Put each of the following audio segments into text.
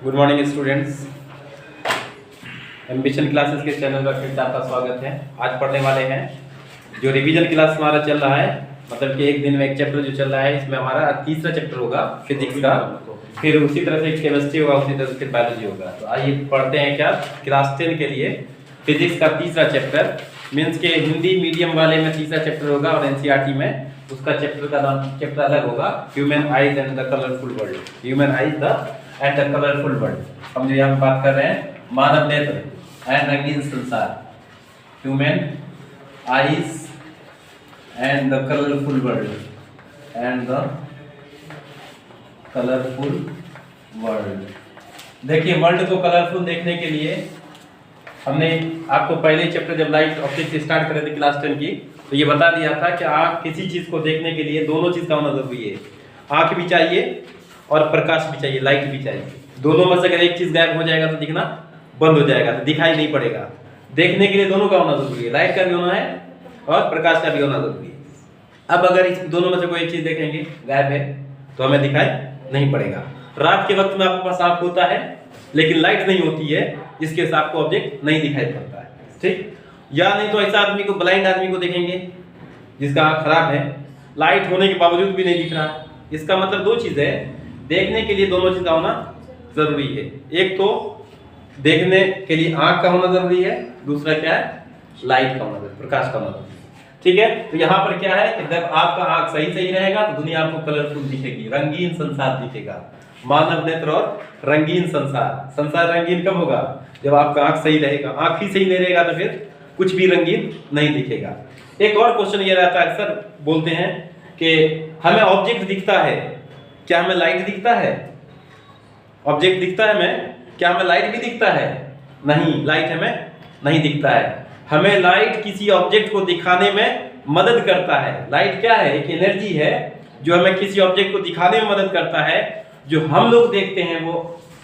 Good morning students. Ambition classes के channel पर फिर से आपका स्वागत है। आज पढ़ने वाले हैं जो रिवीजन क्लास हमारा चल रहा है, मतलब कि एक दिन में एक चैप्टर जो चल रहा है, इसमें हमारा तीसरा चैप्टर होगा फिजिक्स का, फिर उसी तरह से केमिस्ट्री होगा, उसी तरह से फिर बायोलॉजी होगा। तो आइए पढ़ते हैं क्या क्लास 10 के लिए फिजिक्स का तीसरा चैप्टर, मीन्स के हिंदी मीडियम वाले में तीसरा चैप्टर होगा और एनसीईआरटी में उसका चैप्टर का नाम चैप्टर अलग होगा, human eyes and the colourful world. Human eyes the end the colourful world. हम जो यहाँ पे बात कर रहे हैं मानव नेत्र एंड रंगीन संसार, human eyes and the colourful world and the colourful world. देखिए, वर्ल्ड को कलरफुल देखने के लिए हमने आपको पहले चैप्टर जब लाइट ऑप्टिक्स स्टार्ट करे थे क्लास 10 की, तो ये बता दिया था कि आँख किसी चीज को देखने के लिए दोनों चीज का होना जरूरी है। आँख भी चाहिए और प्रकाश भी चाहिए, लाइट भी चाहिए। दोनों में से अगर एक चीज गायब हो जाएगा तो दिखना बंद हो जाएगा, तो दिखाई नहीं पड़ेगा। देखने के लिए दोनों का होना जरूरी है, लाइट का भी होना है और प्रकाश का भी होना जरूरी है। अब अगर इस दोनों में से कोई एक चीज देखेंगे गायब है तो हमें दिखाई नहीं पड़ेगा। रात के वक्त में आपके पास आँख होता है लेकिन लाइट नहीं होती है, जिसके वजह से आपको ऑब्जेक्ट नहीं दिखाई पड़ता है, ठीक। या नहीं तो ऐसा आदमी को, ब्लाइंड आदमी को देखेंगे जिसका आँख खराब है, लाइट होने के बावजूद भी नहीं दिख रहा। इसका मतलब दो चीज है, देखने के लिए दोनों चीज का होना जरूरी है। एक तो देखने के लिए आँख का होना जरूरी है, दूसरा क्या है, लाइट का होना जरूरी, प्रकाश का होना जरूरी, ठीक है। तो यहाँ पर क्या है कि जब आपका आँख सही रहेगा तो दुनिया आपको कलरफुल दिखेगी, रंगीन संसार दिखेगा। मानव नेत्र और रंगीन संसार। संसार रंगीन कब होगा, जब आपका आँख सही रहेगा। आँख ही सही नहीं रहेगा तो फिर कुछ भी रंगीन नहीं दिखेगा। एक और क्वेश्चन ये रहता है, अक्सर बोलते हैं कि हमें ऑब्जेक्ट दिखता है, क्या हमें लाइट दिखता है? ऑब्जेक्ट दिखता है हमें, क्या हमें लाइट भी दिखता है? नहीं, लाइट हमें नहीं दिखता है। हमें लाइट किसी ऑब्जेक्ट को दिखाने में मदद करता है। लाइट क्या है, एक एनर्जी है जो हमें किसी ऑब्जेक्ट को दिखाने में मदद करता है। जो हम लोग देखते हैं वो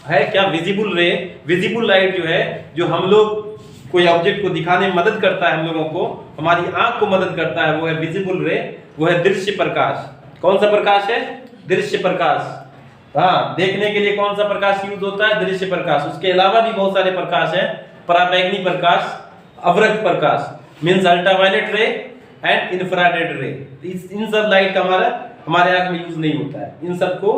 है क्या, विजिबल रे। विजिबल लाइट जो है, जो हम लोग कोई ऑब्जेक्ट को दिखाने में मदद करता है, हम लोगों को, हमारी आंख को मदद करता है, वो है विजिबल रे, वो है दृश्य प्रकाश। कौन सा प्रकाश है? दृश्य प्रकाश। हाँ, देखने के लिए कौन सा प्रकाश यूज होता है? दृश्य प्रकाश। उसके अलावा भी बहुत सारे प्रकाश हैं, पराबैंगनी प्रकाश, अवरक्त प्रकाश, मींस अल्ट्रावायलेट रे एंड इंफ्रारेड रे। इन सब लाइट का हमारे आंख में यूज नहीं होता है। इन सबको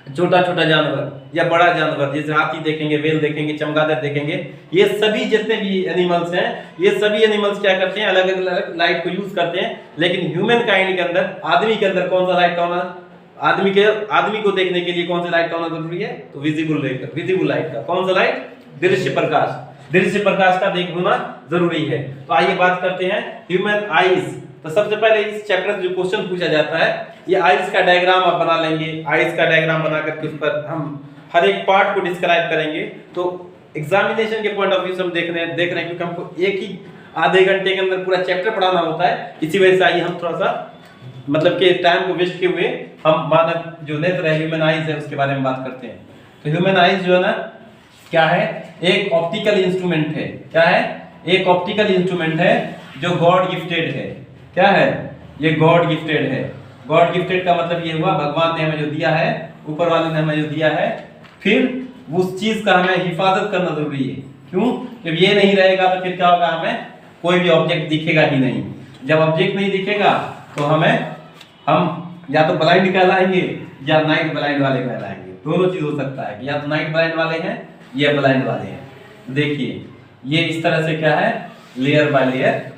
छोटा छोटा जानवर या बड़ा जानवर, जैसे हाथी देखेंगे, वेल देखेंगे, चमगादड़ देखेंगे, ये सभी जितने भी एनिमल्स हैं, ये सभी एनिमल्स क्या करते हैं, अलग अलग लाइट को यूज करते हैं। लेकिन ह्यूमन काइंड के अंदर, आदमी के अंदर कौन सा लाइट का होना, आदमी को देखने के लिए कौन सा लाइट का होना जरूरी है? तो विजिबल लाइट का। कौन सा लाइट? दृश्य प्रकाश। दृश्य प्रकाश का होना जरूरी है। तो आइए बात करते हैं ह्यूमन आईज। तो सबसे पहले इस चैप्टर से जो क्वेश्चन पूछा जाता है, ये आइज का डायग्राम आप बना लेंगे। आइज का डायग्राम बना करके उस पर हम हर एक पार्ट को डिस्क्राइब करेंगे। तो एग्जामिनेशन के पॉइंट ऑफ व्यू से हम देख रहे हैं क्योंकि हमको एक ही आधे घंटे के अंदर पूरा चैप्टर पढ़ाना होता है। इसी वजह से आइए हम थोड़ा सा मतलब कि टाइम को वेस्ट किए हुए हम मानव जो नेत्र है, ह्यूमन आइज है, उसके बारे में बात करते हैं। तो ह्यूमन आइज जो है ना, क्या है, एक ऑप्टिकल इंस्ट्रूमेंट है। क्या है? एक ऑप्टिकल इंस्ट्रूमेंट है जो गॉड गिफ्टेड है। क्या है? ये गॉड गिफ्टेड है। गॉड गिफ्टेड का मतलब ये हुआ, भगवान ने हमें जो दिया है, ऊपर वाले ने हमें जो दिया है, फिर उस चीज का हमें हिफाजत करना जरूरी है। क्यों? जब ये नहीं रहेगा तो फिर क्या होगा, हमें कोई भी ऑब्जेक्ट दिखेगा ही नहीं। जब ऑब्जेक्ट नहीं दिखेगा तो हम या तो ब्लाइंड कहलाएंगे या नाइट ब्लाइंड वाले कहलाएंगे। दोनों चीज हो सकता है कि या तो नाइट ब्लाइंड वाले हैं या ब्लाइंड वाले हैं। देखिए, ये इस तरह से क्या है, लेयर बाय लेयर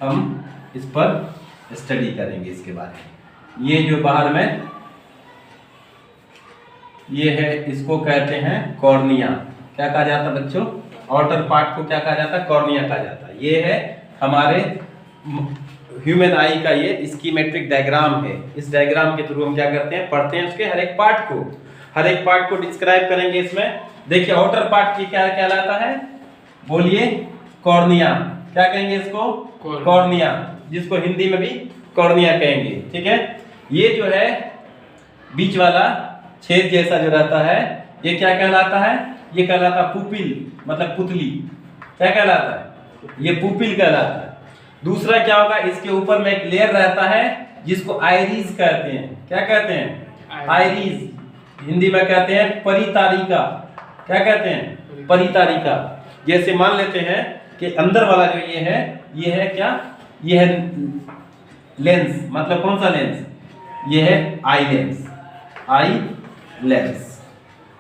हम इस पर स्टडी करेंगे इसके बारे में। ये जो बाहर में ये है, इसको कहते हैं कॉर्निया। क्या कहा जाता है बच्चों? आउटर पार्ट को क्या कहा जाता है? कॉर्निया कहा जाता है। ये है हमारे ह्यूमन आई का ये स्कीमेट्रिक डायग्राम है। इस डायग्राम के थ्रू हम क्या करते हैं, पढ़ते हैं उसके हर एक पार्ट को डिस्क्राइब करेंगे इसमें। देखिए, आउटर पार्ट की क्या कहलाता है, बोलिए? कॉर्निया। क्या कहेंगे इसको? कॉर्निया, जिसको हिंदी में भी कॉर्निया कहेंगे, ठीक है। ये जो है बीच वाला छेद जैसा जो रहता है, ये क्या कहलाता है? ये कहलाता है पुपिल, मतलब पुतली। क्या कहलाता है? ये पुपिल कहलाता है। दूसरा क्या होगा, इसके ऊपर में एक लेयर रहता है जिसको आइरिस कहते हैं। क्या कहते हैं? आइरिस। हिंदी में कहते हैं परितारिका। क्या कहते हैं, परितारिका। जैसे मान लेते हैं कि अंदर वाला जो ये है क्या, ये है लेंस, मतलब कौन सा लेंस, ये है आई लेंस, आई लेंस।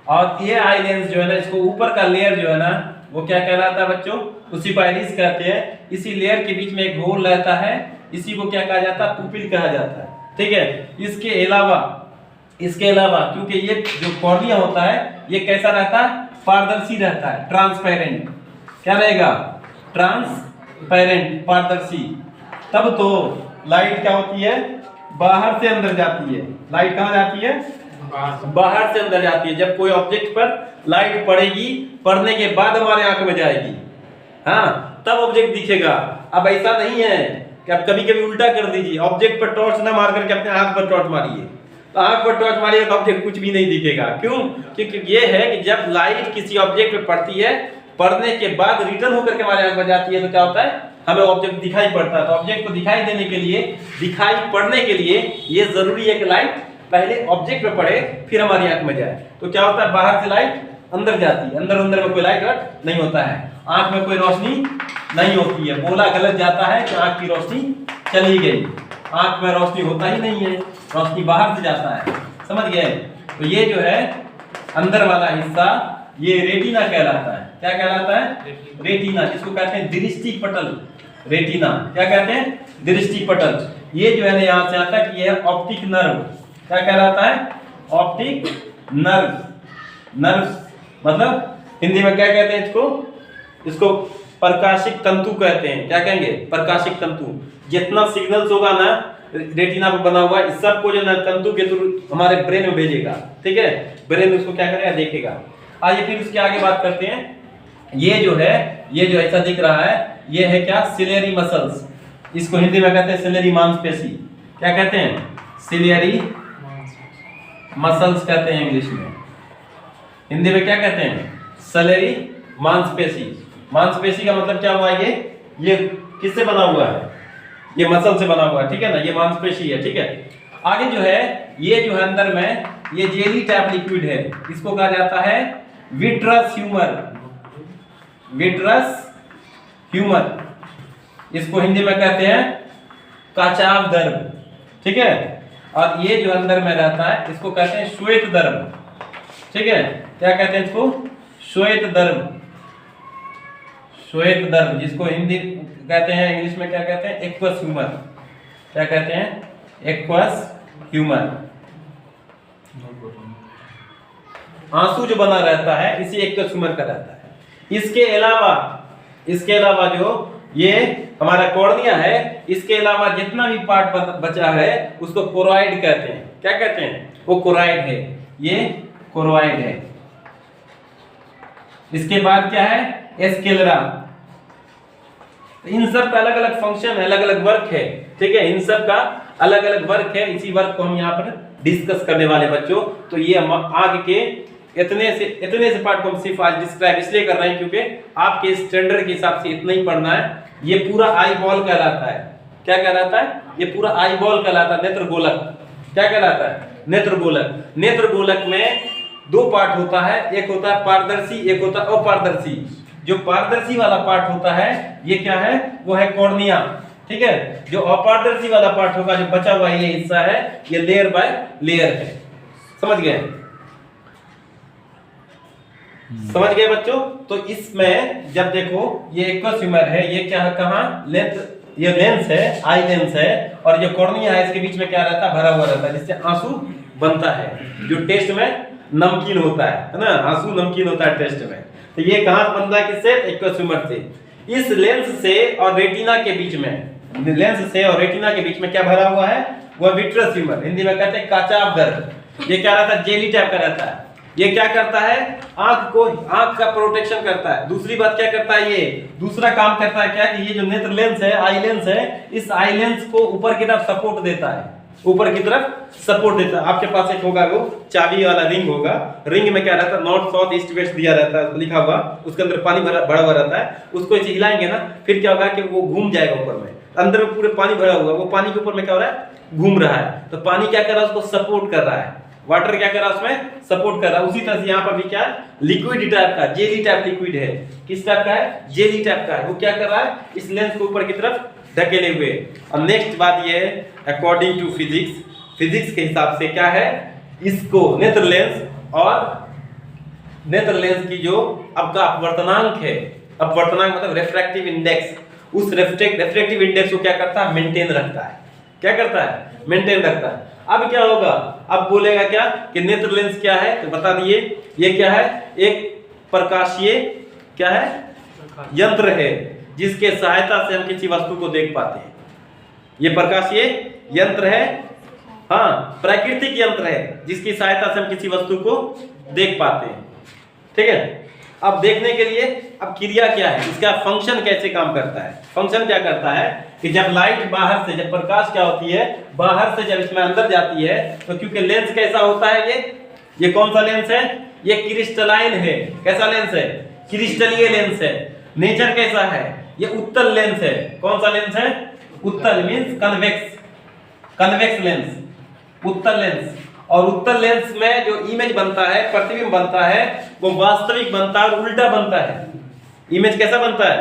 और ये आई लेंस जो है ना, इसको ऊपर का लेयर जो है ना वो क्या कहलाता है बच्चों, उसी को आइरिस कहते हैं। इसी लेयर के बीच में एक होल रहता है, इसी को क्या कहा जाता है, पुपिल कहा जाता है, ठीक है। इसके अलावा क्योंकि ये जो कॉर्निया होता है ये कैसा रहता है, पारदर्शी रहता है, ट्रांसपेरेंट। क्या रहेगा, ट्रांसपेरेंट, पारदर्शी। तब तो लाइट क्या होती है, बाहर से अंदर जाती है। लाइट कहाँ जाती है, बाहर से अंदर जाती है। जब कोई ऑब्जेक्ट पर लाइट पड़ेगी, पड़ने के बाद हमारे आंख में जाएगी, हाँ, तब ऑब्जेक्ट दिखेगा। अब ऐसा नहीं है कि आप कभी कभी उल्टा कर दीजिए, ऑब्जेक्ट पर टॉर्च ना मार करके अपने आंख पर टॉर्च मारिए, तो आंख पर टॉर्च मारिए तो ऑब्जेक्ट कुछ भी नहीं दिखेगा। क्यों, क्योंकि ये है कि जब लाइट किसी ऑब्जेक्ट पर पड़ती है, पड़ने के बाद रिटर्न होकर के हमारे आंख में जाती है, तो क्या होता है, हमें ऑब्जेक्ट दिखाई पड़ता है। तो ऑब्जेक्ट को दिखाई देने के लिए, दिखाई पड़ने के लिए ये जरूरी है कि लाइट पहले ऑब्जेक्ट पे पड़े फिर हमारी आंख में जाए। तो क्या होता है, बाहर से लाइट अंदर जाती है, अंदर में कोई लाइट नहीं होता है, आंख में कोई रोशनी नहीं होती है। बोला गलत जाता है कि आंख की रोशनी चली गई, आंख में रोशनी होता ही नहीं है, रोशनी बाहर से जाता है, समझ गए। तो ये जो है अंदर वाला हिस्सा ये रेटिना कहलाता है। क्या कहलाता है, रेटिना, जिसको कहते हैं दृष्टि पटल। रेटिना क्या कहते हैं, दृष्टि पटल। ये जो है ना यहाँ से आता है कि ये ऑप्टिक नर्व। क्या कहलाता है, ऑप्टिक नर्व। नर्व मतलब हिंदी में क्या कहते हैं इसको प्रकाशिक तंतु कहते हैं। क्या कहेंगे, प्रकाशिक तंतु। जितना सिग्नल्स होगा ना रेटिना पर बना हुआ, इस सब को जो ना तंतु के थ्रू हमारे ब्रेन में भेजेगा, ठीक है। ब्रेन उसको क्या करेगा, देखेगा। आइए फिर उसके आगे बात करते हैं। ये जो है, ये जो ऐसा दिख रहा है, ये है क्या, सिलियरी मसल्स। इसको हिंदी में कहते हैं सिलियरी मांसपेशी। क्या कहते हैं, सिलियरी मसल्स कहते हैं इंग्लिश में। हिंदी में क्या कहते हैं, सिलियरी मांसपेशी। मांसपेशी का मतलब क्या हुआ, ये किससे बना हुआ है, ये मसल से बना हुआ है, ठीक है ना, ये मांसपेशी है, ठीक है। आगे जो है, ये जो है अंदर में ये जेली टाइप लिक्विड है, इसको कहा जाता है विट्रस ह्यूमर। विट्रस ह्यूमर, इसको हिंदी में कहते हैं काचाव दर्भ, ठीक है। और ये जो अंदर में रहता है इसको कहते हैं श्वेत दर्भ, ठीक है। क्या कहते हैं इसको, श्वेत दर्भ। श्वेत दर्भ, जिसको हिंदी कहते हैं, इंग्लिश में क्या कहते हैं, एक्वस ह्यूमर। क्या कहते हैं, एक्वस ह्यूमर। आंसू जो बना रहता है इसी एक्वस ह्यूमर का रहता है। इसके अलावा जो ये हमारा कॉर्निया है, इसके अलावा जितना भी पार्ट बचा है उसको कोरोइड कहते हैं। क्या कहते हैं, वो कोरोइड है, ये कोरोइड है। इसके बाद क्या है, एस्केलेरा। इन सब का अलग अलग फंक्शन है, अलग अलग वर्क है, ठीक है। इन सब का अलग अलग वर्क है, इसी वर्क को हम यहाँ पर डिस्कस करने वाले बच्चों। तो ये आगे के इतने से पार्ट को हम सिर्फ आज डिस्क्राइब इसलिए कर रहे हैं क्योंकि आपके स्टैंडर्ड के हिसाब से इतना ही पढ़ना है। ये पूरा आई बॉल कहलाता है। क्या कहलाता है, ये पूरा आई बॉल कहलाता है, नेत्र गोलक। क्या कहलाता है, नेत्र गोलक। नेत्र गोलक में दो पार्ट होता है, एक होता है पारदर्शी, एक होता है अपारदर्शी। जो पारदर्शी वाला पार्ट होता है ये क्या है, वो है कॉर्निया, ठीक है। जो अपारदर्शी वाला पार्ट होगा, जो बचा हुआ ये हिस्सा है, ये लेयर बाय लेयर है। समझ गए, समझ गए बच्चों। तो इसमें जब देखो ये एक्वस ह्यूमर है, ये क्या है, कहां, ये लेंस है, आई लेंस है, और जो कॉर्निया है इसके बीच में क्या रहता है, भरा हुआ रहता है, जिससे आंसू बनता है, जो टेस्ट में नमकीन होता है ना, आंसू नमकीन होता है टेस्ट में। तो ये कहां से बनता है, किससे, एक्वस ह्यूमर से। इस लेंस से और रेटिना के बीच में, लेंस से और रेटिना के बीच में क्या भरा हुआ है, वो विट्रस ह्यूमर, हिंदी में कहते हैं काचाव दर्भ। ये क्या रहता है, जेली टाइप का रहता है। ये क्या करता है, आंख का प्रोटेक्शन करता है। दूसरी बात क्या करता है, ये दूसरा काम करता है क्या, कि ये जो नेत्र लेंस है, आई लेंस है, इस आई लेंस को ऊपर की तरफ सपोर्ट देता है, ऊपर की तरफ सपोर्ट देता है। आपके पास एक होगा, वो चाबी वाला रिंग होगा, रिंग में क्या रहता है, नॉर्थ साउथ ईस्ट वेस्ट दिया रहता है, लिखा हुआ, उसके अंदर पानी भरा हुआ रहता है। उसको ऐसे हिलाएंगे ना, फिर क्या होगा कि वो घूम जाएगा ऊपर में, अंदर में पूरे पानी भरा हुआ, वो पानी के ऊपर में क्या हो रहा है, घूम रहा है। तो पानी क्या कर रहा है, उसको सपोर्ट कर रहा है, वाटर क्या कर रहा है उसमें सपोर्ट कर रहा है। उसी तरह से यहाँ पर भी क्या है, लिक्विड टाइप का, जेली टाइप लिक्विड है। किस टाइप का है, जेली टाइप का है। वो क्या कर रहा है, इस लेंस को ऊपर की तरफ धकेले हुए। अब नेक्स्ट बात ये है, अकॉर्डिंग टू फिजिक्स, फिजिक्स के हिसाब से क्या है, इसको नेत्र लेंस और नेत्र लेंस की जो आपका अपवर्तनांक है, अपवर्तनांक मतलब रिफ्रैक्टिव इंडेक्स, उस रिफ्रैक्टिव इंडेक्स को क्या करता है, मेंटेन रखता है। क्या करता है, मेंटेन रखता है। अब क्या होगा, अब बोलेगा क्या कि नेत्र लेंस क्या है, तो बता दिए ये क्या है, एक प्रकाशीय क्या है, यंत्र है जिसके सहायता से हम किसी वस्तु को देख पाते हैं। ये प्रकाशीय यंत्र है, हाँ प्राकृतिक यंत्र है जिसकी सहायता से हम किसी वस्तु को देख पाते हैं। ठीक है, अब देखने के लिए अब क्रिया क्या है, इसका फंक्शन कैसे काम करता है। फंक्शन क्या करता है कि जब लाइट बाहर से, जब प्रकाश क्या होती है बाहर से जब इसमें अंदर जाती है, तो क्योंकि लेंस कैसा होता है, ये कौन सा लेंस है, ये क्रिस्टलाइन है। कैसा लेंस है, क्रिस्टलीय लेंस है। नेचर कैसा है, ये उत्तल लेंस है। कौन सा लेंस है, उत्तल मींस कन्वेक्स, कन्वेक्स लेंस, उत्तल लेंस। और उत्तल लेंस में जो इमेज बनता है, प्रतिबिंब बनता है, वो वास्तविक बनता है और उल्टा बनता है। इमेज कैसा बनता है,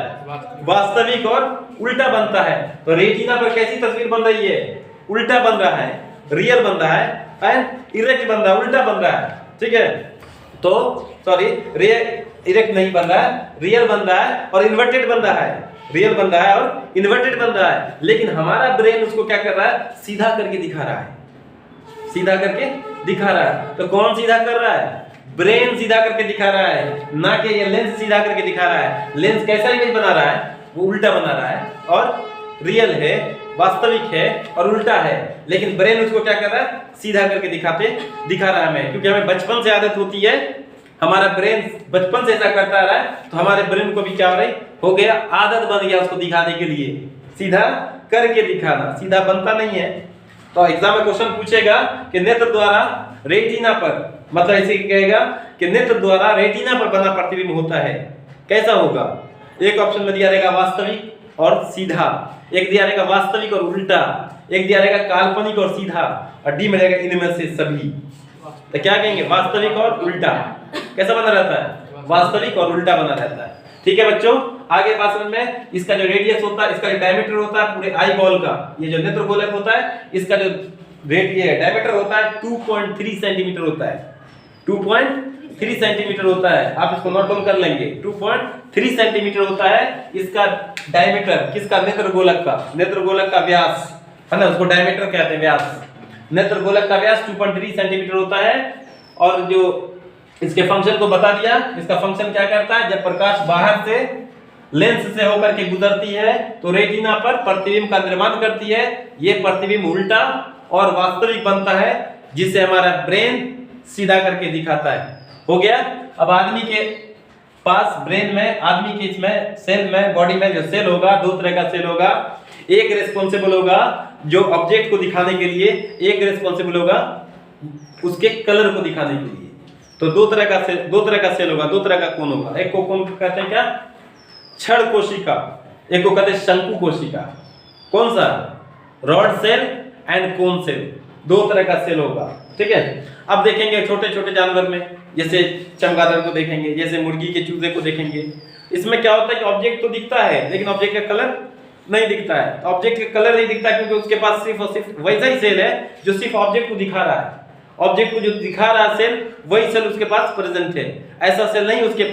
वास्तविक और उल्टा बनता है। तो रेटिना पर कैसी तस्वीर बन रही है, उल्टा बन रहा है, रियल बन रहा है एंड इरेक्ट बन रहा है, उल्टा बन रहा है। ठीक है, तो सॉरी इरेक्ट नहीं बन रहा है, रियल बन रहा है और इन्वर्टेड बन रहा है, रियल बन रहा है और इन्वर्टेड बन रहा है। लेकिन हमारा ब्रेन उसको क्या कर रहा है, सीधा करके दिखा रहा है, सीधा करके दिखा रहा है। तो कौन सीधा कर रहा है, ब्रेन सीधा करके दिखा रहा है, ना कि ये लेंस सीधा करके दिखा रहा है। लेंस कैसा इमेज बना रहा है, वो उल्टा बना रहा है और रियल है, वास्तविक है और उल्टा है। लेकिन ब्रेन उसको क्या कर रहा है, सीधा करके दिखा रहा है हमें, क्योंकि हमें बचपन से आदत होती है, हमारा ब्रेन बचपन से ऐसा करता रहा है, तो हमारे ब्रेन को भी क्या हो गया, आदत बन गया उसको दिखाने के लिए, सीधा करके दिखाना। सीधा बनता नहीं है। तो एग्जाम में क्वेश्चन पूछेगा कि नेत्र द्वारा रेटिना पर, मतलब ऐसे कहेगा कि नेत्र द्वारा रेटिना पर बना प्रतिबिंब होता है, कैसा होगा। एक ऑप्शन में दिया रहेगा वास्तविक और सीधा, एक दिया रहेगा वास्तविक और उल्टा, एक दिया रहेगा काल्पनिक और सीधा, और डी में रहेगा इनमें से सभी। तो क्या कहेंगे, वास्तविक और उल्टा। कैसा बना रहता है, वास्तविक और उल्टा बना रहता है। ठीक है बच्चों, आगे बात समझ में, इसका जो रेडियस होता है, इसका जो डायमीटर होता है पूरे आई बॉल का, ये जो नेत्र गोलक होता है, इसका जो डायमीटर होता है 2.3 सेंटीमीटर होता है, 2.3 सेंटीमीटर होता है। आप इसको नोट डाउन कर लेंगे, 2.3 सेंटीमीटर होता है इसका डायमीटर। किसका, नेत्र गोलक का, नेत्र गोलक का व्यास है ना, उसको डायमीटर कहते हैं, व्यास। नेत्र गोलक का व्यास 2.3 सेंटीमीटर होता है। और जो इसके फंक्शन को बता दिया, इसका फंक्शन क्या करता है, जब प्रकाश बाहर से लेंस से होकर के गुजरती है तो रेटिना पर प्रतिबिंब का निर्माण करती है। ये प्रतिबिंब उल्टा और वास्तविक बनता है, जिससे हमारा ब्रेन सीधा करके दिखाता है। हो गया। अब आदमी के पास ब्रेन में, आदमी के इसमें सेल में, बॉडी में जो सेल होगा, दो तरह का सेल होगा। एक रिस्पॉन्सिबल होगा जो ऑब्जेक्ट को दिखाने के लिए, एक रिस्पॉन्सिबल होगा उसके कलर को दिखाने के लिए। तो दो तरह का सेल होगा, दो तरह का कोन होगा। एक को कोन कहते हैं क्या, क्षण कोशिका, एक को कहते हैं शंकु कोशिका। कौन सा, rod cell and cone cell, दो तरह का सेल होगा। ठीक है, अब देखेंगे छोटे छोटे जानवर में, जैसे चमगादड़ को देखेंगे, जैसे मुर्गी के चूजे को देखेंगे। इसमें क्या होता है कि ऑब्जेक्ट तो दिखता है लेकिन ऑब्जेक्ट का कलर नहीं दिखता है। ऑब्जेक्ट का कलर नहीं दिखता क्योंकि उसके पास सिर्फ और सिर्फ वैसा ही सेल है जो सिर्फ ऑब्जेक्ट को दिखा रहा है। ऑब्जेक्ट को जो दिखा रहा है सेल, वही सेल उसके पास प्रेजेंट है। ऐसा सेल नहीं उसके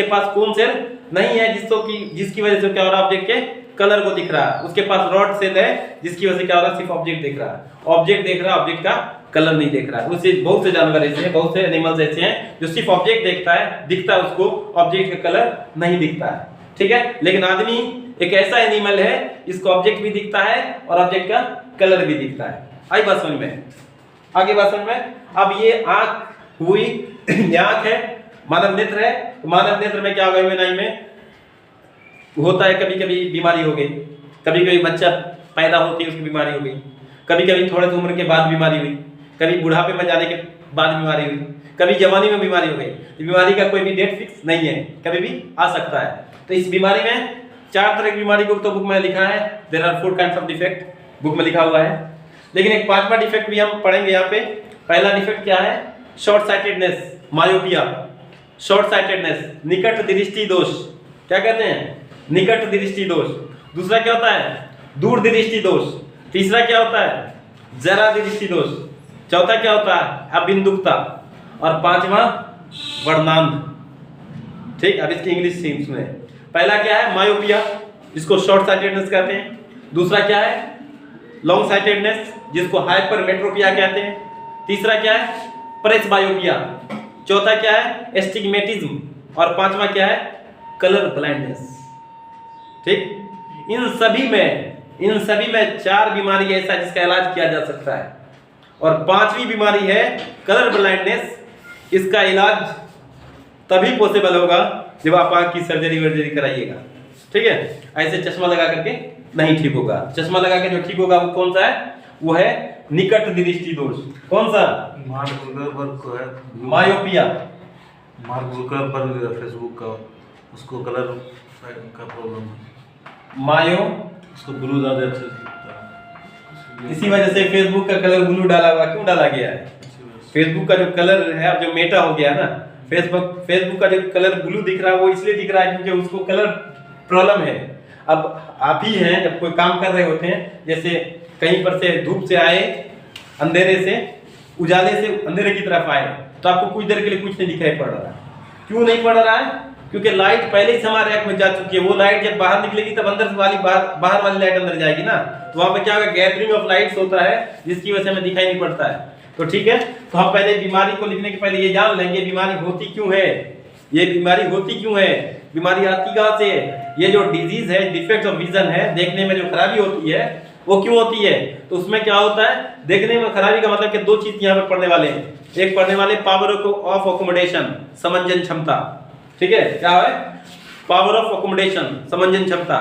पास कौन सेल नहीं है जिसकी वजह से क्या हो रहा है, ऑब्जेक्ट के कलर को दिख रहा है। उसके पास रॉड सेल है जिसकी वजह से क्या हो रहा है, सिर्फ ऑब्जेक्ट देख रहा है। ऑब्जेक्ट देख रहा है, ऑब्जेक्ट का कलर नहीं देख रहा है। उससे बहुत से जानवर ऐसे हैं, बहुत से एनिमल्स ऐसे हैं जो सिर्फ ऑब्जेक्ट देखता है, दिखता है उसको, ऑब्जेक्ट का कलर नहीं दिखता है। ठीक है, लेकिन आदमी एक ऐसा एनिमल है जिसको ऑब्जेक्ट भी दिखता है और ऑब्जेक्ट का कलर भी दिखता है। आई बात समझ में, आगे बात समझ में। अब ये आंख हुई, ये आंख है, मानव नेत्र है। तो मानव नेत्र में क्या होगा, नाई में होता है, कभी कभी बीमारी हो गई, कभी कभी बच्चा पैदा होती है उसकी बीमारी हो गई, कभी कभी थोड़े उम्र के बाद बीमारी हुई, कभी बुढ़ापे में जाने के बाद बीमारी हुई, कभी जवानी में बीमारी हो गई। बीमारी का कोई भी डेट फिक्स नहीं है, कभी भी आ सकता है। तो इस बीमारी में 4 तरह की बीमारी को तो बुक में लिखा है, there are 4 kinds of defect, book में लिखा हुआ है। लेकिन एक 5वां डिफेक्ट भी हम पढ़ेंगे यहाँ पे, पहला डिफेक्ट क्या है? Short sightedness, myopia, short sightedness, निकट दृष्टि दोष। क्या कहते हैं? निकट दृष्टि दोष। दूसरा क्या होता है? दूर दृष्टि दोष। तीसरा क्या होता है? जरा दृष्टि दोष। चौथा क्या होता है? अबिंदुकता। और पांचवा वर्णांध। ठीक, अब इसकी इंग्लिश सुने। पहला क्या है? मायोपिया, जिसको शॉर्ट साइटेडनेस कहते हैं। दूसरा क्या है? लॉन्ग साइटेडनेस, जिसको हाइपरमेट्रोपिया कहते हैं। तीसरा क्या है? प्रेसबायोपिया। चौथा क्या है? एस्टिग्मेटिज्म। और पांचवा क्या है? Colour blindness. ठीक, इन सभी में 4 बीमारी ऐसा जिसका इलाज किया जा सकता है, और 5वीं बीमारी है कलर ब्लाइंडनेस। इसका इलाज तभी पॉसिबल होगा जब आप आंख की सर्जरी कराइएगा। ठीक है, ऐसे चश्मा लगा करके नहीं ठीक होगा। चश्मा लगा के जो ठीक होगा वो कौन सा है? वो है निकट दृष्टि दोष। कौन सा? मायोपिया। मार्क जुकरबर्ग फेसबुक का, उसको कलर का प्रॉब्लम है। मायो, उसको ब्लू ज्यादा अच्छे से दिखता है। इसी वजह से फेसबुक का कलर ब्लू डाला हुआ। क्यों डाला गया है? फेसबुक का जो कलर है, अब जो मेटा हो गया ना, फेसबुक का जो कलर ब्लू दिख रहा है वो इसलिए दिख रहा है क्योंकि उसको कलर प्रॉब्लम है। अब आप ही हैं, जब कोई काम कर रहे होते हैं, जैसे कहीं पर से धूप से आए, अंधेरे से उजाले से अंधेरे की तरफ आए, तो आपको कुछ देर के लिए कुछ नहीं दिखाई पड़ रहा है। क्यों नहीं पड़ रहा है? क्योंकि लाइट पहले ही हमारे आंख में जा चुकी है। वो लाइट जब बाहर निकलेगी तब अंदर वाली बाहर वाली लाइट अंदर जाएगी ना, तो वहां पे क्या होगा? गैदरिंग ऑफ लाइट्स होता है, जिसकी वजह से हमें दिखाई नहीं पड़ता है। तो ठीक है, तो हम पहले बीमारी को लिखने के पहले ये जान लेंगे बीमारी होती क्यों है। ये बीमारी होती क्यों है, बीमारी आती कहां से है। ये जो डिजीज है, डिफेक्ट ऑफ विजन है, देखने में जो खराबी होती है वो क्यों होती है? तो उसमें क्या होता है? देखने में खराबी का मतलब कि 2 चीज यहाँ पे पढ़ने वाले हैं। एक पढ़ने वाले पावर ऑफ अकोमोडेशन, समंजन क्षमता। ठीक है, क्या है? पावर ऑफ अकोमोडेशन, समंजन क्षमता।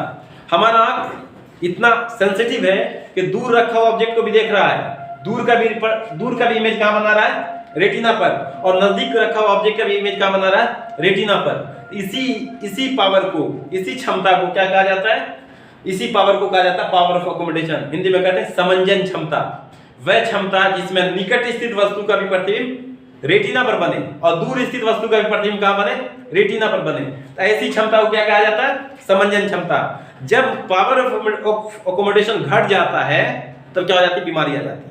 हमारा आंख इतना सेंसिटिव है कि दूर रखा हुआ ऑब्जेक्ट को भी देख रहा है। दूर का भी इमेज कहां बना रहा है? रेटिना पर। और नजदीक रखा हुआ ऑब्जेक्ट का भी इमेज कहां बना रहा है? रेटिना पर। इसी पावर को, इसी क्षमता को क्या कहा जाता है? इसी पावर को कहा जाता है पावर ऑफ अकोमोडेशन। हिंदी में कहते हैं समंजन क्षमता। वह क्षमता जिसमें निकट स्थित वस्तु का भी प्रतिबिंब रेटिना पर बने और दूर स्थित वस्तु का भी प्रतिबिंब कहां बने? रेटिना पर बने। तो ऐसी क्षमता को क्या कहा जाता है? समंजन क्षमता। जब पावर ऑफ अकोमोडेशन घट जाता है तब क्या हो जाती है? बीमारी आ जाती है।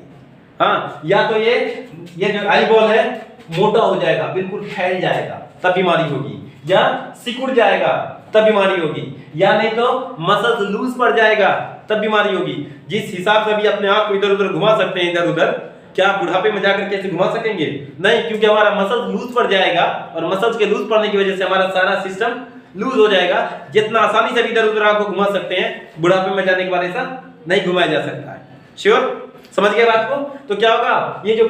हाँ, या तो ये जो आई बॉल है मोटा हो जाएगा, बिल्कुल फैल जाएगा, तब बीमारी होगी। या सिकुड़ जाएगा, तब बीमारी होगी। या नहीं तो मसल्स लूज पड़ जाएगा, तब बीमारी होगी। जिस हिसाब से भी अपने आप को इधर उधर घुमा सकते हैं, इधर उधर, क्या बुढ़ापे में जाकर कैसे घुमा सकेंगे? नहीं, क्योंकि हमारा मसल्स लूज पड़ जाएगा, और मसल्स के लूज पड़ने की वजह से हमारा सारा सिस्टम लूज हो जाएगा। जितना आसानी से इधर उधर आपको घुमा सकते हैं, बुढ़ापे में जाने के बाद ऐसा नहीं घुमाया जा सकता है। श्योर? समझ गए बात को? तो क्या होगा? ये जो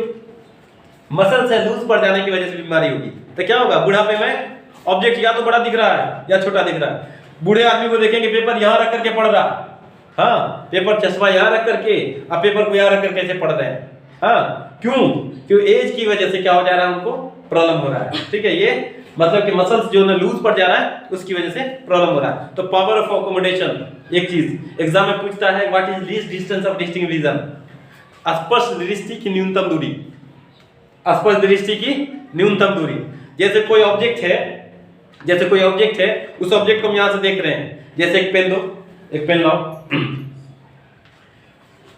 मसल्स है लूज पड़ जाने की वजह से बीमारी होगी। तो क्या होगा? बुढ़ापे में ऑब्जेक्ट या तो बड़ा दिख रहा है या छोटा दिख रहा है। बूढ़े आदमी को देखेंगे पेपर यहां रख करके पढ़ रहा, हाँ, पेपर चश्मा यहां रख करके, अब पेपर को यहां रख करके कैसे पढ़ रहे हैं। हाँ, क्यों एज की वजह से क्या हो जा रहा है? उनको प्रॉब्लम हो रहा है। ठीक है, ये मतलब कि मसल्स जो लूज पड़ जा रहा है उसकी वजह से प्रॉब्लम हो रहा है। तो पावर ऑफ अकोमोडेशन एक चीज एग्जाम में पूछता है, what is least distance of distinct vision? स्पष्ट दृष्टि की न्यूनतम दूरी। स्पष्ट दृष्टि की न्यूनतम दूरी। जैसे कोई ऑब्जेक्ट है, उस ऑब्जेक्ट को हम यहां से देख रहे हैं। जैसे एक पेन दो, एक पेन लाओ,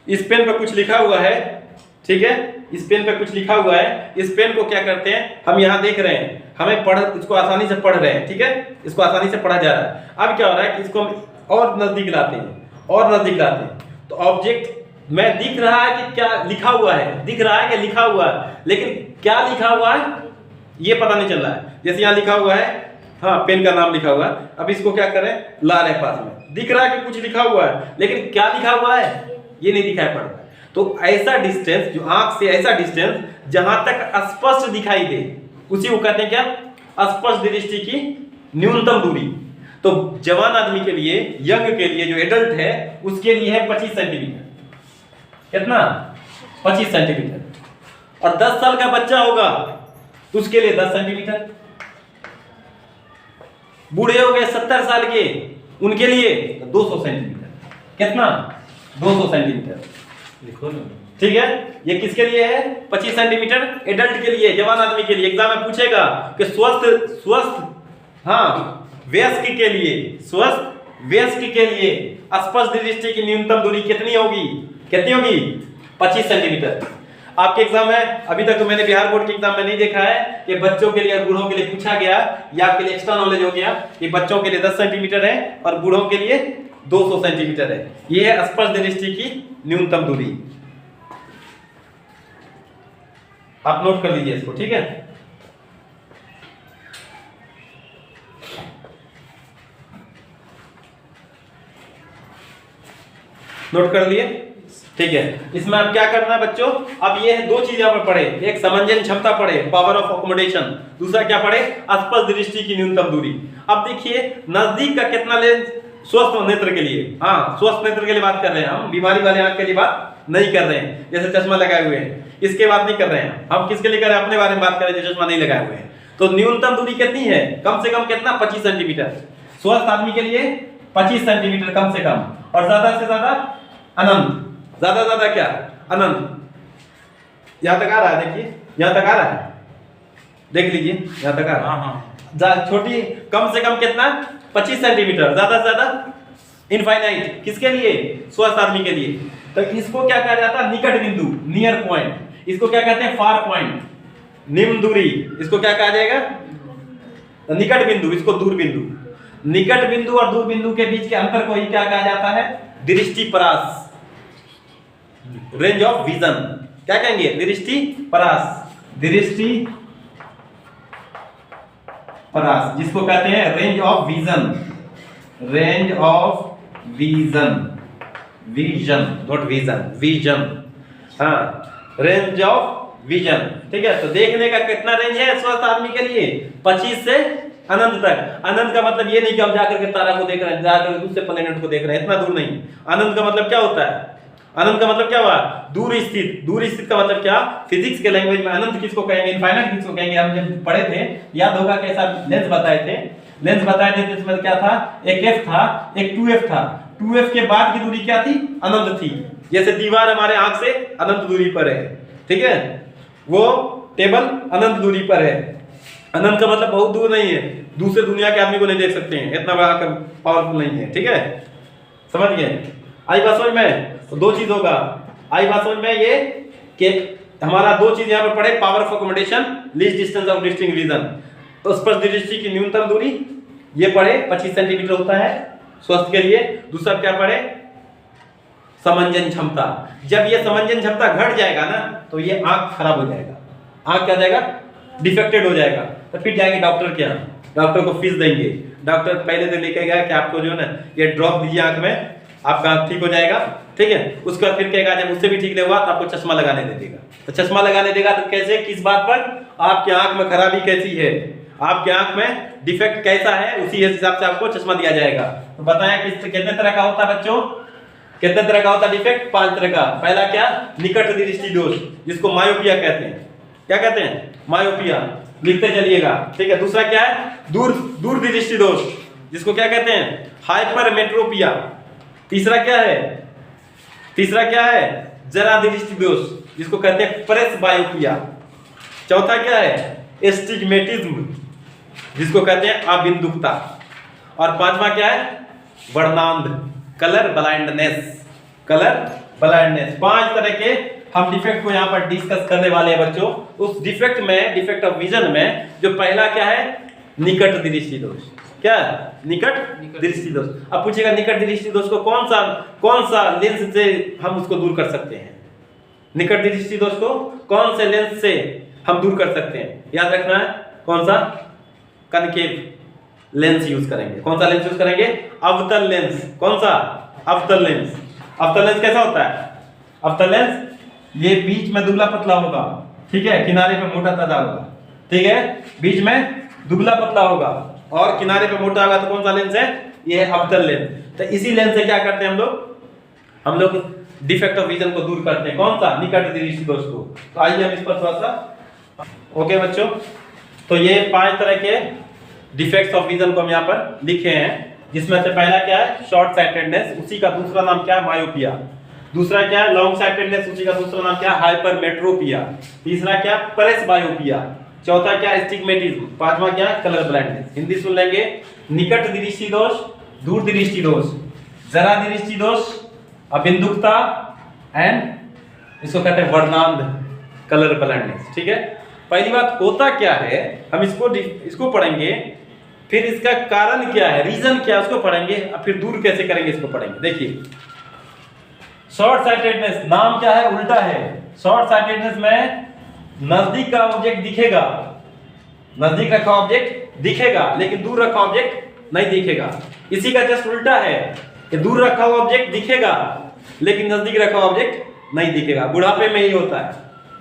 इस पेन पे कुछ लिखा हुआ है। ठीक है, इस पेन पे कुछ लिखा हुआ है। इस पेन को क्या करते हैं? हम यहां देख रहे हैं, हमें इसको आसानी से पढ़ रहे हैं। ठीक है, इसको आसानी से पढ़ा जा रहा है। अब क्या हो रहा है कि इसको हम और नजदीक लाते हैं, तो ऑब्जेक्ट में दिख रहा है कि क्या लिखा हुआ है, लेकिन क्या लिखा हुआ है ये पता नहीं चल रहा है। जैसे यहाँ लिखा हुआ है, हाँ, पेन का नाम लिखा हुआ है। अब इसको क्या करें? ला रहे पास में, दिख रहा है कि कुछ लिखा हुआ है, लेकिन क्या लिखा हुआ है ये नहीं दिखाई पड़ रहा है। तो ऐसा डिस्टेंस, जो आंख से ऐसा डिस्टेंस जहां तक स्पष्ट दिखाई दे, उसी को कहते हैं क्या? स्पष्ट दृष्टि की न्यूनतम दूरी। तो जवान आदमी के लिए, यंग के लिए, जो एडल्ट है उसके लिए है 25 सेंटीमीटर। कितना? 25 सेंटीमीटर। और 10 साल का बच्चा होगा तो उसके लिए 10 सेंटीमीटर। बूढ़े हो गए 70 साल के, उनके लिए 200 सेंटीमीटर। कितना? 200 सेंटीमीटर। लिखो ना। ठीक है, ये किसके लिए है? 25 सेंटीमीटर एडल्ट के लिए, जवान आदमी के लिए। एग्जाम में पूछेगा कि स्वस्थ हाँ वयस्क के लिए, स्वस्थ वयस्क के लिए स्पष्ट दृष्टि की न्यूनतम दूरी कितनी होगी? कितनी होगी? 25 सेंटीमीटर। आपके एग्जाम में अभी तक तो मैंने बिहार बोर्ड के एग्जाम में नहीं देखा है कि बच्चों के लिए और बूढ़ों के लिए पूछा गया, या आपके लिए एक्स्ट्रा नॉलेज हो गया कि बच्चों के लिए 10 सेंटीमीटर है और बूढ़ों के लिए 200 सेंटीमीटर है। ये है स्पर्श दृष्टि की न्यूनतम दूरी। आप नोट कर लीजिए इसको, ठीक है। नोट कर लिए, ठीक है। इसमें अब क्या करना है बच्चों? अब ये दो चीज यहाँ पर पढ़े, एक समंजन क्षमता पढ़े, पावर ऑफ अकोमोडेशन, दूसरा क्या पढ़े? स्पर्श दृष्टि की न्यूनतम दूरी। अब देखिए नजदीक का कितना लेंस स्वस्थ नेत्र के लिए, हाँ स्वस्थ नेत्र के लिए बात कर रहे हैं हम, बीमारी वाले आंख के लिए बात नहीं कर रहे हैं, जैसे चश्मा लगाए हुए हैं इसके बात नहीं कर रहे हैं हम। किसके लिए कर रहे हैं? अपने बारे में बात कर रहे हैं जो चश्मा नहीं लगाए हुए हैं। तो न्यूनतम दूरी कितनी है? कम से कम कितना? 25 सेंटीमीटर। स्वस्थ आदमी के लिए 25 सेंटीमीटर कम से कम, और ज्यादा से ज्यादा अनंत। ज्यादा ज्यादा क्या? अनंत। यहां तक आ रहा है, देखिए यहां तक आ रहा है, देख लीजिए यहां तक आ रहा है। हाँ। छोटी कम से कम कितना? 25 सेंटीमीटर, ज्यादा से ज्यादा इनफाइनाइट। किसके लिए? स्वस्थ आदमी के लिए। तो इसको क्या कहा जाता है? निकट बिंदु, नियर पॉइंट। इसको क्या कहते हैं? फार पॉइंट, निम्न दूरी। इसको क्या कहा जाएगा? निकट बिंदु, इसको दूर बिंदु। निकट बिंदु और दूर बिंदु के बीच के अंतर को ही क्या कहा जाता है? दृष्टि परास, रेंज ऑफ विजन। क्या कहेंगे? दृष्टि परास, दृष्टि परास, जिसको कहते हैं range of vision, range of vision, vision not vision, vision, हाँ रेंज ऑफ विजन। ठीक है, तो देखने का कितना रेंज है स्वस्थ आदमी के लिए? 25 से अनंत तक। अनंत का मतलब ये नहीं कि हम जाकर के तारा को देख रहे हैं, जाकर दूसरे प्लेनेट को देख रहे हैं, इतना दूर नहीं। अनंत का मतलब क्या होता है? अनंत का मतलब क्या हुआ? दूर स्थित। दूर स्थित का मतलब क्या? फिजिक्स के लैंग्वेज में अनंत किसको कहेंगे? इनफाइनाइट किसको कहेंगे? हम जब पढ़े थे, याद होगा कैसा लेंस बताए थे, लेंस बताए थे जिसमें क्या था? एक एफ था, एक 2f था। 2f के बाद की दूरी क्या थी? अनंत थी। जैसे दीवार हमारे आंख से अनंत दूरी पर है, ठीक है, वो टेबल अनंत दूरी पर है। अनंत का मतलब बहुत दूर नहीं है, दूसरे दुनिया के आदमी को नहीं देख सकते हैं, इतना बड़ा पावरफुल नहीं है। ठीक है, समझ गए? आई बात समझ में? तो दो चीज होगा, आई बात समझ में ये कि हमारा दो चीज यहाँ पर पढ़े, power of accommodation, least distance of distinct vision. तो स्पर्श दृष्टि की न्यूनतम दूरी ये पढ़े 25 सेंटीमीटर होता है स्वस्थ के लिए। दूसरा क्या पढ़े? समंजन क्षमता। जब ये समंजन क्षमता घट जाएगा ना तो ये आंख खराब हो जाएगा, आंख क्या जाएगा? डिफेक्टेड हो जाएगा। तो फिर जाएंगे डॉक्टर के यहाँ, डॉक्टर को फीस देंगे। डॉक्टर पहले तो लेके गया कि आपको जो है ना ये ड्रॉप दीजिए आंख में, आपका आंख ठीक हो जाएगा। ठीक है, उसके बाद फिर कहेगा जब उससे भी ठीक नहीं हुआ तो आपको चश्मा लगाने दे देगा। तो चश्मा लगाने देगा तो कैसे? किस बात पर? आपकी आंख में खराबी कैसी है, आपके आंख में डिफेक्ट कैसा है, उसी हिसाब से आपको चश्मा दिया जाएगा। तो बताया कितने तरह का होता है बच्चों? कितने तरह का होता है डिफेक्ट? 5 तरह का। पहला क्या? निकट दृष्टि दोष, जिसको मायोपिया कहते हैं। क्या कहते हैं? मायोपिया। लिखते चलिएगा, ठीक है। दूसरा क्या है? दूर दृष्टि दोष, जिसको क्या कहते हैं? हाइपरमेट्रोपिया। तीसरा क्या है? तीसरा क्या है? जरा दृष्टि दोष, जिसको कहते हैं प्रेसबायोपिया। चौथा क्या है? एस्टिग्मेटिज्म, जिसको कहते हैं अबिंदुकता। और पांचवा क्या है? वर्णांध, कलर ब्लाइंडनेस, कलर ब्लाइंडनेस। 5 तरह के हम डिफेक्ट को यहाँ पर डिस्कस करने वाले हैं बच्चों। उस डिफेक्ट में, डिफेक्ट ऑफ विजन में जो पहला क्या है? निकट दृष्टि दोष। क्या? निकट दृष्टि दोष। अब पूछेगा निकट दृष्टि दोष को कौन सा लेंस से हम उसको दूर कर सकते हैं? निकट दृष्टि दोष को कौन से लेंस से हम दूर कर सकते हैं? याद रखना है, कौन सा? कनकेव लेंस यूज करेंगे। कौन सा लेंस यूज करेंगे? अवतल लेंस। कौन सा? अवतल लेंस। अवतल लेंस कैसा होता है? अवतल लेंस ये बीच में दुबला पतला होगा, ठीक है, किनारे पे मोटा ताजा होगा, ठीक है, बीच में दुबला पतला होगा और किनारे पे मोटा होगा। तो कौन सा लेंस है? ये है अवतल लेंस। तो इसी लेंस से क्या करते हैं हम लोग डिफेक्ट ऑफ विजन को दूर करते हैं। कौन सा? निकट दृष्टि दोष को। तो आइए हम इस पर थोड़ा सा, ओके बच्चों, तो ये 5 तरह के डिफेक्ट्स ऑफ विजन को हम यहाँ पर लिखे हैं, जिसमें से पहला क्या है? Short sightedness. उसी का दूसरा नाम क्या है? मायोपिया। दूसरा क्या है लॉन्ग साइटेडनेस, उसी का दूसरा नाम क्या है हाइपरमेट्रोपिया। तीसरा क्या प्रेसबायोपिया। चौथा क्या एस्टिग्मेटिज्म। पांचवा क्या कलर ब्लाइंडनेस। हिंदी सुन लेंगे, निकट दृष्टि दोष, दूर दृष्टि दोष, जरा दृष्टि दोष, अबिंदुकता एंड इसको कहते हैं वर्णांध कलर ब्लाइंडनेस। ठीक है, पहली बात होता क्या है, हम इसको पढ़ेंगे, फिर इसका कारण क्या है, रीजन क्या है उसको पढ़ेंगे, और फिर दूर कैसे करेंगे इसको पढ़ेंगे। देखिए शॉर्ट साइटेडनेस नाम क्या है, उल्टा है। शॉर्ट साइटेडनेस में नजदीक का ऑब्जेक्ट दिखेगा, नजदीक रखा ऑब्जेक्ट दिखेगा, लेकिन दूर रखा ऑब्जेक्ट नहीं दिखेगा। इसी का जस्ट उल्टा है कि दूर रखा हुआ ऑब्जेक्ट दिखेगा लेकिन नजदीक रखा ऑब्जेक्ट नहीं दिखेगा। बुढ़ापे में यही होता है,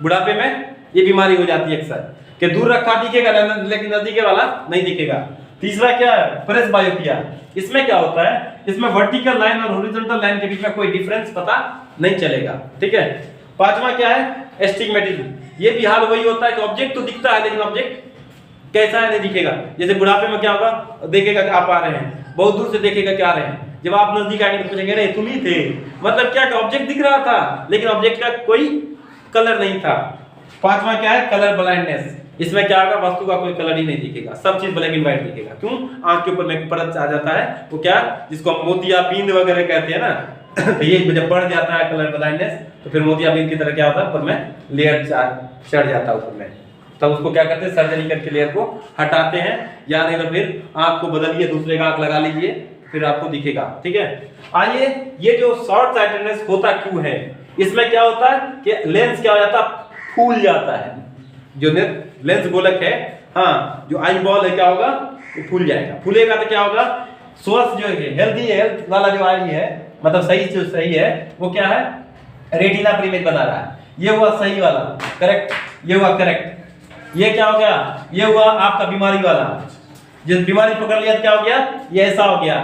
बुढ़ापे में ये बीमारी हो जाती है अक्सर कि दूर रखा दिखेगा लेकिन नजदीक वाला नहीं दिखेगा। तीसरा क्या है प्रेसबायोपिया। इसमें क्या होता है, इसमें वर्टिकल लाइन और हॉरिजॉन्टल लाइन के बीच में कोई डिफरेंस पता नहीं चलेगा। ठीक है, पांचवा क्या है एस्टिग्मेटिज्म। ये भी हाल वही होता है कि ऑब्जेक्ट तो दिखता है लेकिन ऑब्जेक्ट कैसा है नहीं दिखेगा। जैसे बुढ़ापे में क्या होगा, देखेगा कि आप आ रहे हैं, बहुत दूर से देखेगा कि आ रहे हैं, जब आप नजदीक आएंगे तो पूछेंगे अरे तुम ही थे। मतलब क्या कि ऑब्जेक्ट दिख रहा था लेकिन ऑब्जेक्ट का कोई कलर नहीं था। पांचवा क्या है कलर ब्लाइंडनेस। इसमें क्या होगा, वस्तु का कोई कलर ही नहीं दिखेगा, सब चीज ब्लैक एंड व्हाइट दिखेगा। क्यों, आंख के ऊपर में परत आ जाता है, वो क्या जिसको हम मोतियाबिंद वगैरह कहते हैं ना तो ये जब बढ़ जाता है कलर ब्लाइंडनेस तो फिर मोतियाबिंद की तरह क्या होता है, ऊपर में लेयर चढ़ जाता है ऊपर में, तब उसको क्या करते हैं सर्जरी करके लेयर को हटाते हैं, या नहीं तो फिर आंख को बदलिए, दूसरे का आंख लगा लीजिए, फिर आपको दिखेगा। ठीक है, आइए ये जो शॉर्ट साइटेडनेस होता क्यों है, इसमें क्या होता है कि लेंस क्या हो जाता है, फूल जाता है। जो लेंस गोलक है, हाँ जो आई बॉल है क्या होगा, वो फूल जाएगा। फूलेगा तो क्या होगा, स्वस्थ जो है हेल्दी हेल्थ वाला जो आई है, मतलब सही जो सही है वो क्या है रेटिना पर इमेज बना रहा है। ये हुआ सही वाला करेक्ट, ये हुआ करेक्ट। ये क्या हो गया, ये हुआ आपका बीमारी वाला, जिस बीमारी पकड़ लिया तो क्या हो गया, ये ऐसा हो गया।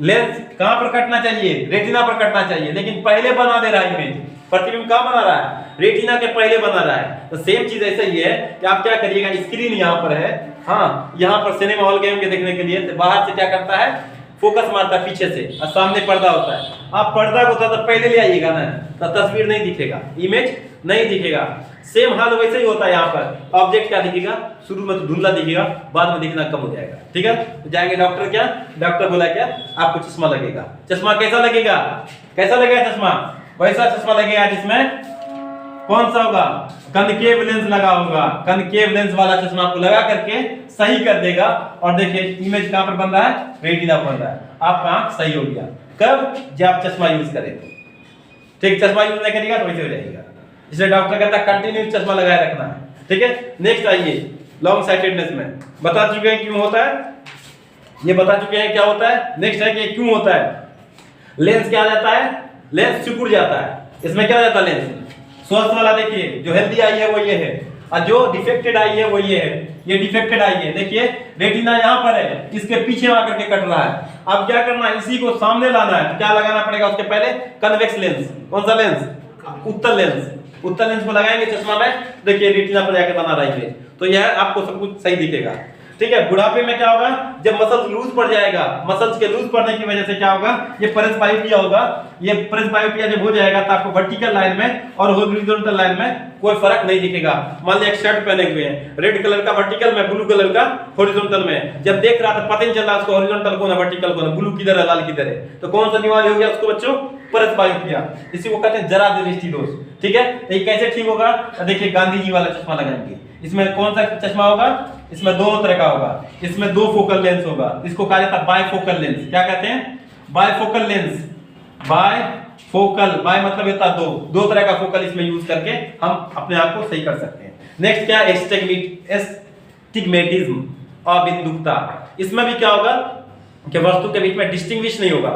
लेंस कहां पर कटना चाहिए, रेटिना पर कटना चाहिए, लेकिन पहले बना दे रहा है इमेज, प्रतिबिंब कहां बना रहा है, रेटिना के पहले बना रहा है। तो सेम चीज ऐसा ही है कि आप क्या करिएगा, स्क्रीन यहाँ पर है, हाँ यहाँ पर सिनेमा हॉल गेम के देखने के लिए, तो बाहर से क्या करता है फोकस मारता है पीछे से, और सामने पर्दा होता है। आप पर्दा को तो पहले ले आइएगा ना, तो तस्वीर नहीं दिखेगा, इमेज नहीं दिखेगा। सेम हाल वैसे ही होता है, यहाँ पर ऑब्जेक्ट क्या दिखेगा, शुरू में तो धुंधला दिखेगा, बाद में दिखना कम हो जाएगा। ठीक है, तो जाएंगे डॉक्टर, क्या डॉक्टर बोला क्या आपको चश्मा लगेगा। चश्मा कैसा लगेगा, कैसा लगेगा चश्मा, वैसा चश्मा लगेगा जिसमें कौन सा होगा, कनकेव लेंस लगा होगा। कनकेव लेंस वाला चश्मा आपको लगा करके सही कर देगा, और देखिए इमेज कहां पर बन रहा है, रेटिना बन रहा है, आपका आंख सही हो गया। कब, जब आप चश्मा यूज करें। ठीक, चश्मा यूज नहीं करिएगा तो वैसे हो जाएगा, इसलिए डॉक्टर कहता है कंटिन्यू चश्मा लगाए रखना है। ठीक है, नेक्स्ट आइए लॉन्ग साइटेडनेस में बता चुके हैं क्यों होता है, ये बता चुके हैं क्या होता है। नेक्स्ट है कि क्यों होता है, लेंस क्या आ जाता है, लेंस सिकुड़ जाता है। इसमें क्या आ जाता है, लेंस स्वस्थ वाला देखिए, जो हेल्दी आई है वो ये है, और जो डिफेक्टेड आई है वो ये है। ये डिफेक्टेड आई है, देखिए रेटिना यहाँ पर है, इसके पीछे आकर के कट रहा है। अब क्या करना है, इसी को सामने लाना है, तो क्या लगाना पड़ेगा उसके पहले, कन्वेक्स लेंस। कौन सा लेंस, उत्तल लेंस। उत्तल लेंस को लगाएंगे चश्मा में, देखिए रेटिना पर जाके बना रहा है, तो यह आपको सब कुछ सही दिखेगा। ठीक है, बुढ़ापे में क्या होगा, जब मसल्स लूज पड़ जाएगा, मसल्स के लूज पड़ने की वजह से क्या होगा, ये प्रेसबायोपिया होगा। ये प्रेसबायोपिया जब हो जाएगा तो आपको वर्टिकल लाइन में और हॉरिजॉन्टल लाइन में कोई फर्क नहीं दिखेगा। मान लिया एक शर्ट पहने हुए हैं, रेड कलर का वर्टिकल में, ब्लू कलर का हॉरिजॉन्टल में, जब देख रहा था पता नहीं चल रहा उसको हॉरिजॉन्टल कौन है, वर्टिकल कौन है, ब्लू किधर है, लाल किधर है, तो कौन सा बीमारी हो गया उसको बच्चों, प्रेसबायोपिया। इसी को कहते हैं जरा दृष्टि दोष। ठीक है, तो ये कैसे ठीक होगा, देखिए गांधी जी वाला चश्मा लगाएंगे। इसमें कौन सा चश्मा होगा, इसमें दोनों तरह का होगा, इसमें दो फोकल लेंस होगा, इसको कहा जाता है बायफोकल लेंस। क्या कहते हैं, बायफोकल लेंस। बायफोकल, बाय मतलब होता है दो तरह का फोकल इसमें यूज करके हम अपने आप को सही कर सकते हैं। नेक्स्ट क्या, एस्टिग्मेटिज्म, अबिंदुकता। इसमें भी क्या होगा कि वस्तु के बीच में डिस्टिंग्विश नहीं होगा,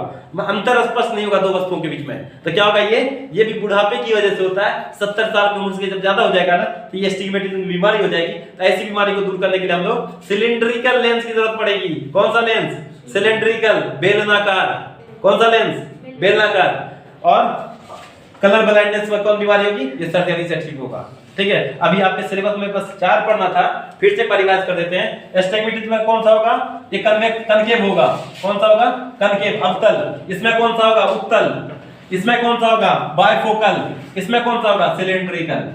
अंतर स्पष्ट नहीं होगा दो वस्तुओं के बीच में। तो क्या होगा, ये भी बुढ़ापे की वजह से होता है। 70 साल की उम्र से जब ज्यादा हो जाएगा ना, तो ये एस्टिग्मेटिज्म बीमारी हो जाएगी। तो ऐसी बीमारी को दूर करने के लिए हम लोग सिलिंड्रिकल लेंस की जरूरत पड़ेगी। कौन सा लेंस, सिलिंड्रिकल, बेलनाकार। कौन सा लेंस, बेलनाकार। और कलर ब्लाइंडनेस में कौन बीमारी होगी, ये सर्जरी से ठीक होगा। ठीक है, अभी आपके सिलेबस में बस 4 पढ़ना था, फिर से परिवार कर देते हैं। एस्टिग्मेटिज्म में कौन सा होगा, ये कनकेव होगा। कौन सा होगा, कनकेव, अवतल। इसमें कौन सा होगा, उत्तल। इसमें कौन सा होगा बायफोकल, इसमें कौन सा होगा सिलेंड्रिकल।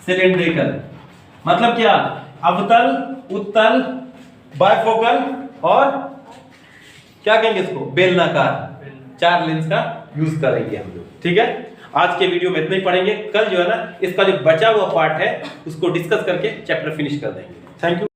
सिलेंड्रिकल मतलब क्या, अवतल, उत्तल, बायफोकल और क्या कहेंगे इसको बेलनाकार, 4 लेंस का यूज करेंगे हम लोग। ठीक है, आज के वीडियो में इतना ही पढ़ेंगे। कल जो है ना इसका जो बचा हुआ पार्ट है उसको डिस्कस करके चैप्टर फिनिश कर देंगे। Thank you.